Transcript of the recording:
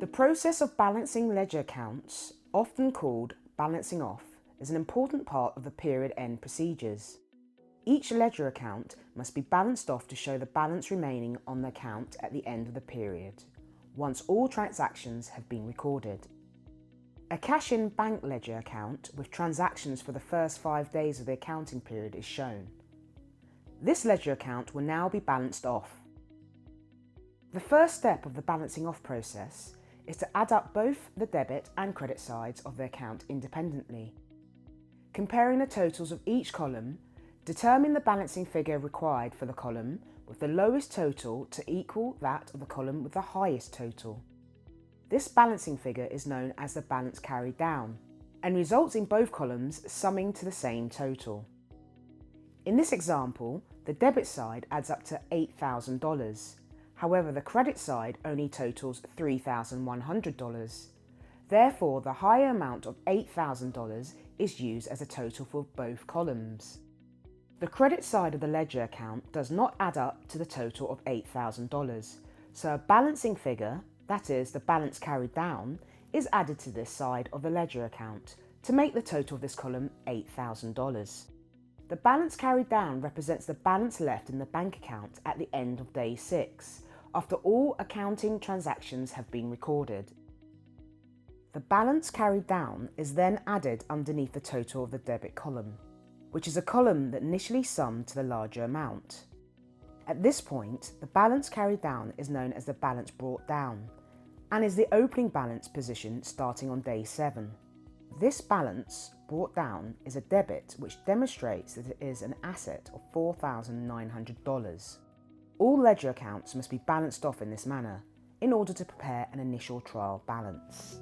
The process of balancing ledger accounts, often called balancing off, is an important part of the period-end procedures. Each ledger account must be balanced off to show the balance remaining on the account at the end of the period, once all transactions have been recorded. A cash-in bank ledger account with transactions for the first 5 days of the accounting period is shown. This ledger account will now be balanced off. The first step of the balancing off process is to add up both the debit and credit sides of the account independently. Comparing the totals of each column, determine the balancing figure required for the column with the lowest total to equal that of the column with the highest total. This balancing figure is known as the balance carried down and results in both columns summing to the same total. In this example, the debit side adds up to $8,000. However, the credit side only totals $3,100. Therefore, the higher amount of $8,000 is used as a total for both columns. The credit side of the ledger account does not add up to the total of $8,000, so a balancing figure, that is, the balance carried down, is added to this side of the ledger account to make the total of this column $8,000. The balance carried down represents the balance left in the bank account at the end of day 6, after all accounting transactions have been recorded. The balance carried down is then added underneath the total of the debit column, which is a column that initially summed to the larger amount. At this point, the balance carried down is known as the balance brought down, and is the opening balance position starting on day 7. This balance brought down is a debit which demonstrates that it is an asset of $4,900. All ledger accounts must be balanced off in this manner in order to prepare an initial trial balance.